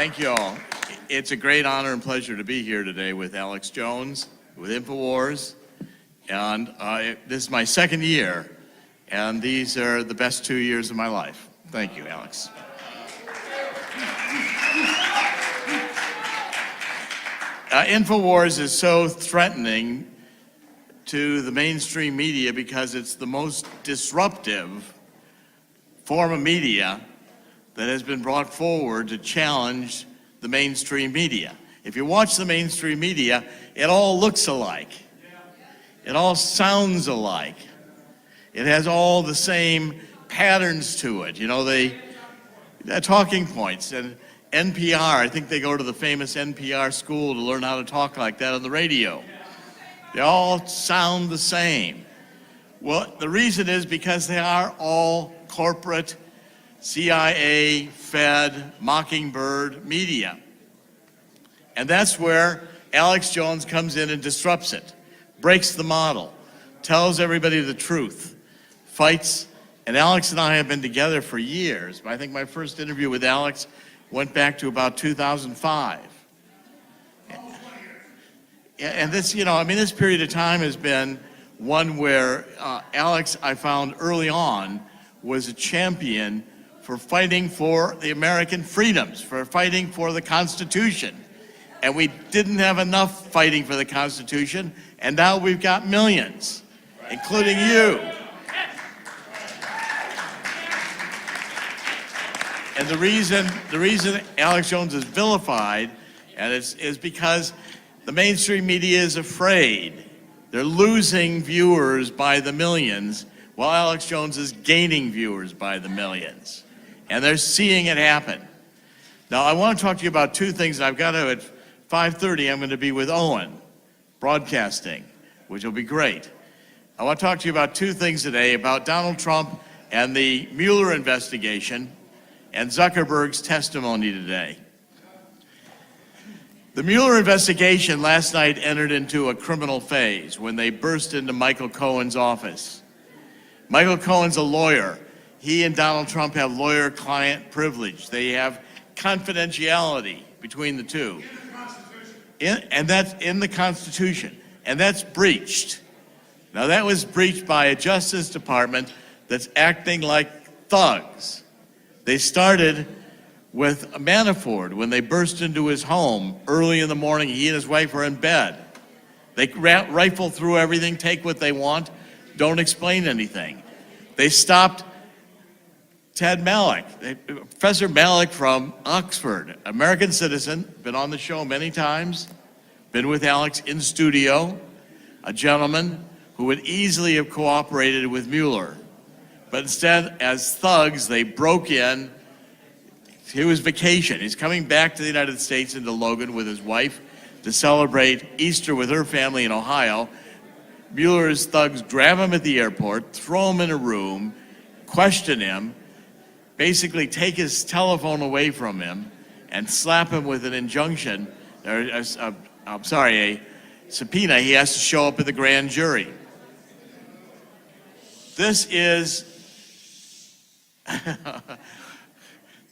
Thank you all. It's a great honor and pleasure to be here today with Alex Jones, with InfoWars, and this is my second year, and these are the best 2 years of my life. Thank you, Alex. InfoWars is so threatening to the mainstream media because it's the most disruptive form of media that has been brought forward to challenge the mainstream media. If you watch the mainstream media, it all looks alike. It all sounds alike. It has all the same patterns to it. You know, they're talking points. And NPR, I think they go to the famous NPR school to learn how to talk like that on the radio. They all sound the same. Well, the reason is because they are all corporate, CIA, Fed, Mockingbird media. And that's where Alex Jones comes in and disrupts it, breaks the model, tells everybody the truth, fights. And Alex and I have been together for years. I think my first interview with Alex went back to about 2005. And this, this period of time has been one where Alex, I found early on, was a champion for fighting for the American freedoms, for fighting for the Constitution. And we didn't have enough fighting for the Constitution, and now we've got millions, including you. And the reason Alex Jones is vilified, and is because the mainstream media is afraid. They're losing viewers by the millions, while Alex Jones is gaining viewers by the millions. And they're seeing it happen. Now, I want to talk to you about two things. I've got to, at 5:30, I'm going to be with Owen, broadcasting, which will be great. I want to talk to you about two things today, about Donald Trump and the Mueller investigation and Zuckerberg's testimony today. The Mueller investigation last night entered into a criminal phase when they burst into Michael Cohen's office. Michael Cohen's a lawyer. He and Donald Trump have lawyer-client privilege. They have confidentiality between the two. And that's in the Constitution. And that's breached. Now, that was breached by a Justice Department that's acting like thugs. They started with Manafort when they burst into his home early in the morning. He and his wife were in bed. They rifle through everything, take what they want, don't explain anything. They stopped Ted Malloch, Professor Malloch from Oxford, American citizen, been on the show many times, been with Alex in studio, a gentleman who would easily have cooperated with Mueller. But instead, as thugs, they broke in. It was vacation. He's coming back to the United States into Logan with his wife to celebrate Easter with her family in Ohio. Mueller's thugs grab him at the airport, throw him in a room, question him, basically take his telephone away from him, and slap him with an injunction, a subpoena. He has to show up at the grand jury. This is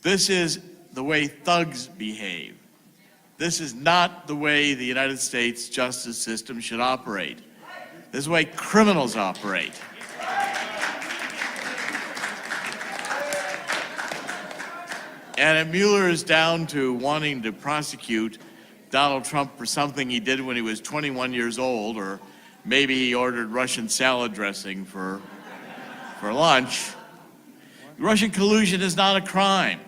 this is the way thugs behave. This is not the way the United States justice system should operate. This is the way criminals operate. And if Mueller is down to wanting to prosecute Donald Trump for something he did when he was 21 years old, or maybe he ordered Russian salad dressing for lunch, Russian collusion is not a crime.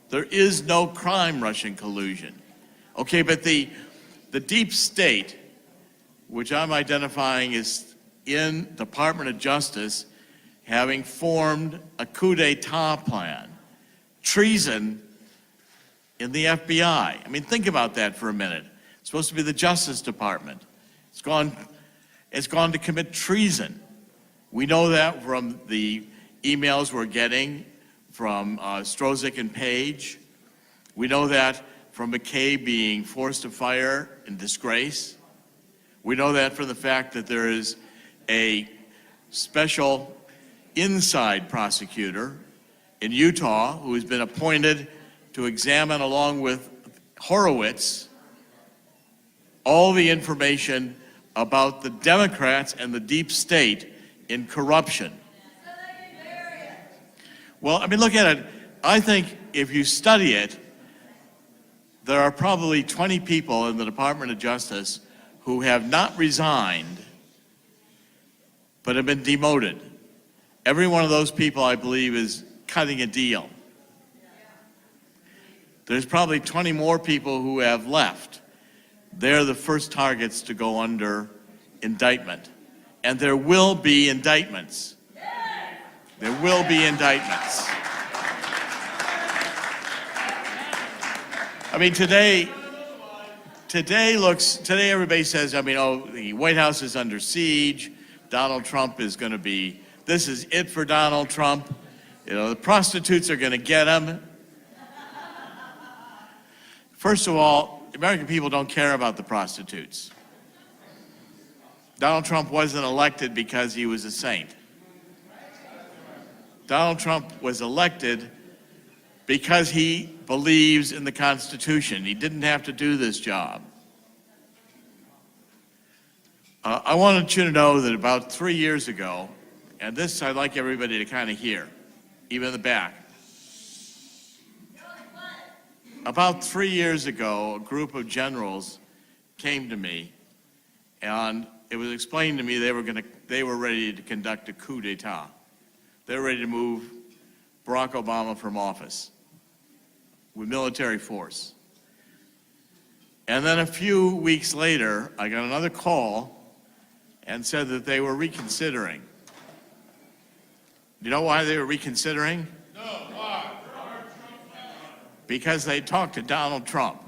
There is no crime, Russian collusion. Okay, but the deep state, which I'm identifying as in Department of Justice, having formed a coup d'etat plan, treason in the FBI. I mean, think about that for a minute. It's supposed to be the Justice Department. It's gone to commit treason. We know that from the emails we're getting from Strozik and Page. We know that from McKay being forced to fire in disgrace. We know that from the fact that there is a special inside prosecutor in Utah who has been appointed to examine, along with Horowitz, all the information about the Democrats and the deep state in corruption. Well, I mean, look at it. I think if you study it, there are probably 20 people in the Department of Justice who have not resigned, but have been demoted. Every one of those people, I believe, is cutting a deal. There's probably 20 more people who have left. They're the first targets to go under indictment. And there will be indictments. There will be indictments. I mean, today everybody says, I mean, oh, the White House is under siege. Donald Trump is going to be, this is it for Donald Trump. You know, the prostitutes are going to get him. First of all, American people don't care about the prostitutes. Donald Trump wasn't elected because he was a saint. Donald Trump was elected because he believes in the Constitution. He didn't have to do this job. I wanted you to know that about 3 years ago, and this I'd like everybody to kind of hear, even in the back. About 3 years ago, a group of generals came to me, and it was explained to me they were ready to conduct a coup d'etat. They were ready to move Barack Obama from office with military force. And then a few weeks later, I got another call and said that they were reconsidering. You know why they were reconsidering? No, why? Because they talked to Donald Trump.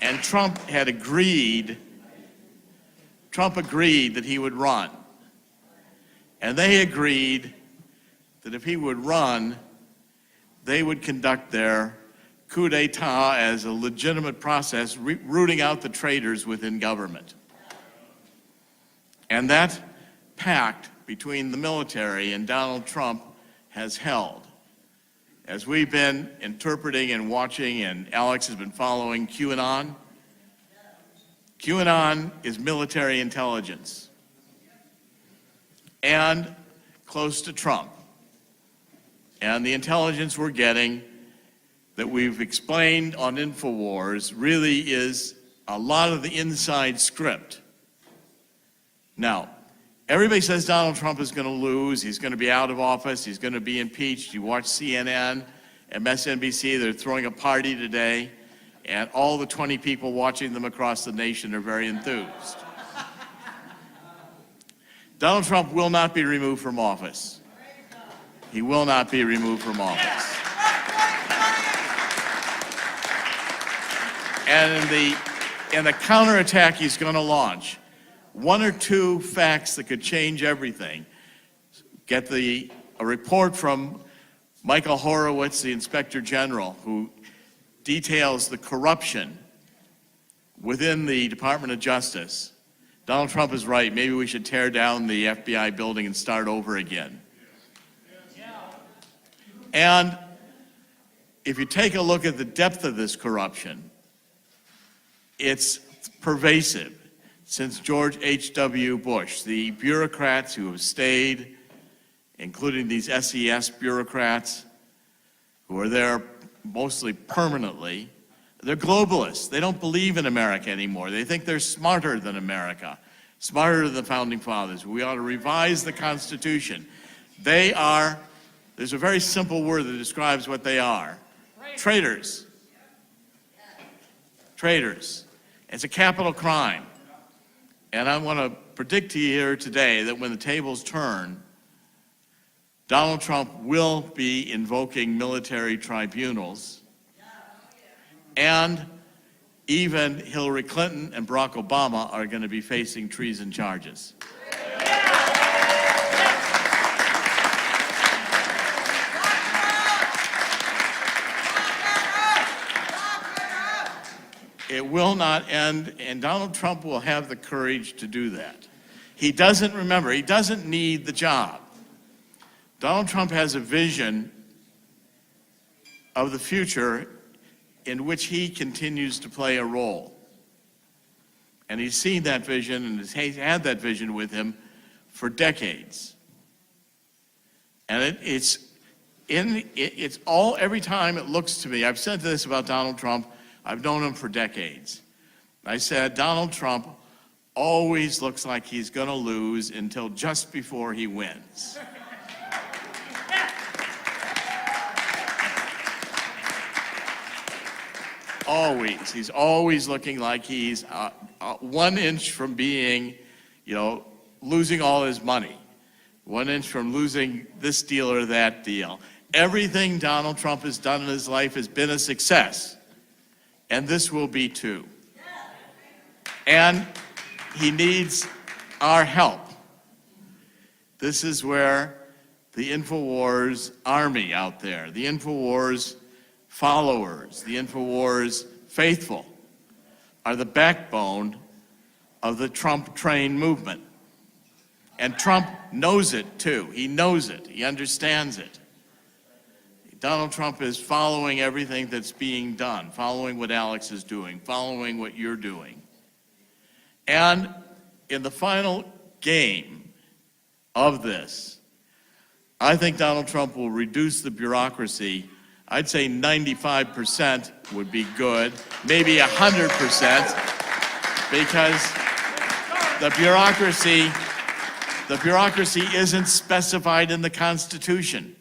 And Trump agreed that he would run. And they agreed that if he would run, they would conduct their coup d'etat as a legitimate process, rooting out the traitors within government. And that pact between the military and Donald Trump has held. As we've been interpreting and watching, and Alex has been following QAnon, QAnon is military intelligence and close to Trump. And the intelligence we're getting that we've explained on InfoWars really is a lot of the inside script. Now, everybody says Donald Trump is going to lose, he's going to be out of office, he's going to be impeached. You watch CNN, MSNBC, they're throwing a party today, and all the 20 people watching them across the nation are very enthused. Donald Trump will not be removed from office. He will not be removed from office. And in the counterattack he's going to launch, one or two facts that could change everything. Get a report from Michael Horowitz, the Inspector General, who details the corruption within the Department of Justice. Donald Trump is right. Maybe we should tear down the FBI building and start over again. And if you take a look at the depth of this corruption, it's pervasive. Since George H.W. Bush, the bureaucrats who have stayed, including these SES bureaucrats who are there mostly permanently, they're globalists. They don't believe in America anymore. They think they're smarter than America, smarter than the Founding Fathers. We ought to revise the Constitution. They are, there's a very simple word that describes what they are. Traitors. Traitors. It's a capital crime. And I want to predict to you here today that when the tables turn, Donald Trump will be invoking military tribunals, and even Hillary Clinton and Barack Obama are going to be facing treason charges. It will not end, and Donald Trump will have the courage to do that. He doesn't need the job. Donald Trump has a vision of the future in which he continues to play a role. And he's seen that vision and he's had that vision with him for decades. And it's all, every time it looks to me, I've said this about Donald Trump, I've known him for decades. I said, Donald Trump always looks like he's gonna lose until just before he wins. Always. He's always looking like he's 1 inch from being, losing all his money. 1 inch from losing this deal or that deal. Everything Donald Trump has done in his life has been a success. And this will be too. And he needs our help. This is where the InfoWars army out there, the InfoWars followers, the InfoWars faithful, are the backbone of the Trump train movement. And Trump knows it too. He knows it. He understands it. Donald Trump is following everything that's being done, following what Alex is doing, following what you're doing. And in the final game of this, I think Donald Trump will reduce the bureaucracy. I'd say 95% would be good, maybe 100%, because the bureaucracy isn't specified in the Constitution.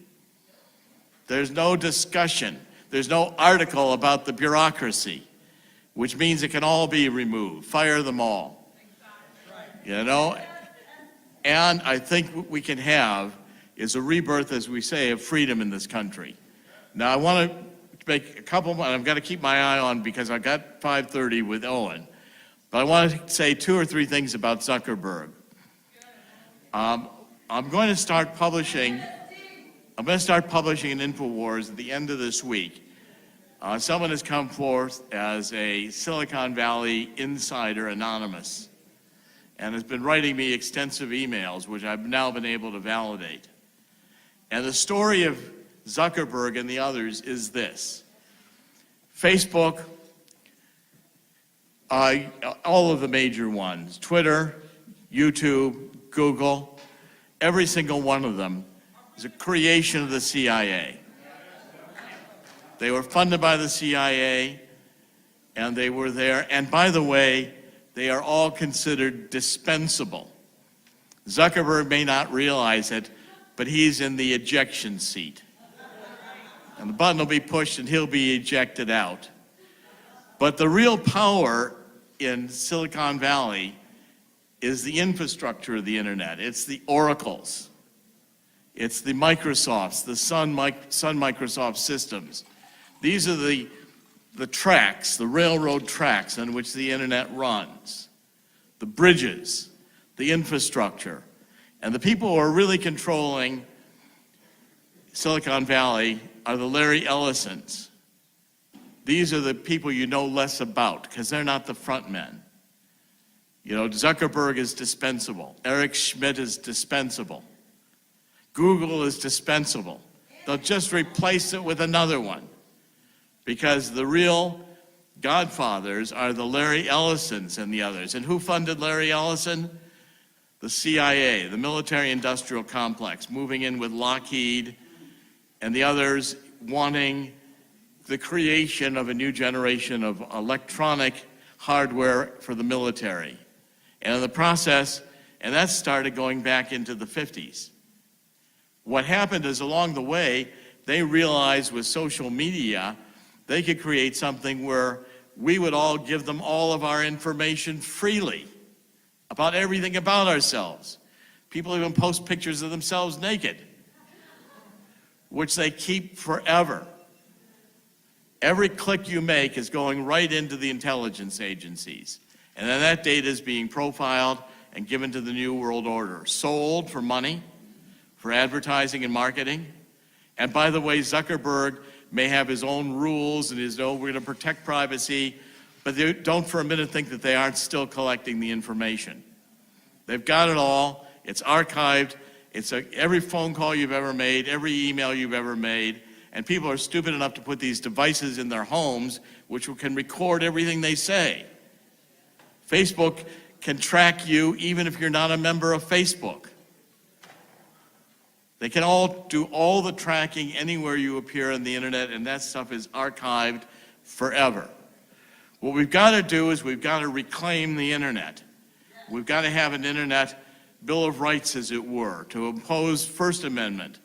There's no discussion. There's no article about the bureaucracy, which means it can all be removed. Fire them all. And I think what we can have is a rebirth, as we say, of freedom in this country. Now, I want to make a couple more, and I've got to keep my eye on because I've got 5:30 with Owen. But I want to say 2 or 3 things about Zuckerberg. I'm going to start publishing in InfoWars at the end of this week. Someone has come forth as a Silicon Valley insider, anonymous, and has been writing me extensive emails, which I've now been able to validate. And the story of Zuckerberg and the others is this. Facebook, all of the major ones, Twitter, YouTube, Google, every single one of them is a creation of the CIA. They were funded by the CIA, and they were there. And by the way, they are all considered dispensable. Zuckerberg may not realize it, but he's in the ejection seat. And the button will be pushed and he'll be ejected out. But the real power in Silicon Valley is the infrastructure of the internet. It's the Oracles. It's the Microsofts, the Sun Microsoft systems. These are the tracks, the railroad tracks on which the internet runs, the bridges, the infrastructure. And the people who are really controlling Silicon Valley are the Larry Ellisons. These are the people you know less about because they're not the front men. Zuckerberg is dispensable. Eric Schmidt is dispensable. Google is dispensable. They'll just replace it with another one because the real godfathers are the Larry Ellisons and the others. And who funded Larry Ellison? The CIA, the military-industrial complex, moving in with Lockheed and the others wanting the creation of a new generation of electronic hardware for the military. And in the process, and that started going back into the 50s. What happened is along the way, they realized with social media, they could create something where we would all give them all of our information freely about everything about ourselves. People even post pictures of themselves naked, which they keep forever. Every click you make is going right into the intelligence agencies. And then that data is being profiled and given to the New World Order, sold for money, for advertising and marketing. And by the way, Zuckerberg may have his own rules and we're going to protect privacy, but don't for a minute think that they aren't still collecting the information. They've got it all, it's archived, It's every phone call you've ever made, every email you've ever made, and people are stupid enough to put these devices in their homes which can record everything they say. Facebook can track you even if you're not a member of Facebook. They can all do all the tracking anywhere you appear on the internet, and that stuff is archived forever. What we've got to do is we've got to reclaim the internet. We've got to have an internet Bill of Rights, as it were, to impose First Amendment,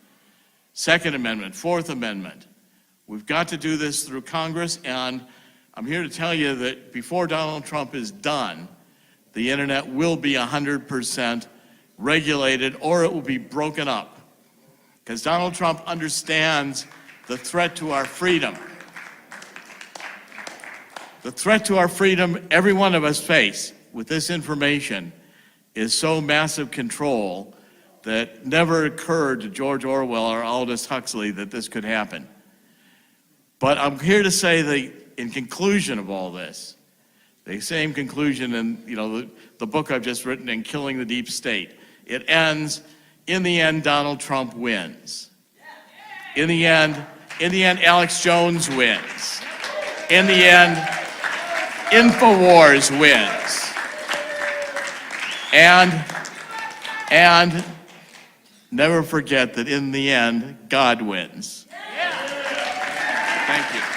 Second Amendment, Fourth Amendment. We've got to do this through Congress, and I'm here to tell you that before Donald Trump is done, the internet will be 100% regulated, or it will be broken up. Because Donald Trump understands the threat to our freedom. The threat to our freedom every one of us face with this information is so massive control that never occurred to George Orwell or Aldous Huxley that this could happen. But I'm here to say that in conclusion of all this, the same conclusion in the book I've just written, in Killing the Deep State, it ends, in the end, Donald Trump wins. In the end, Alex Jones wins. In the end, InfoWars wins. And never forget that in the end, God wins. Thank you.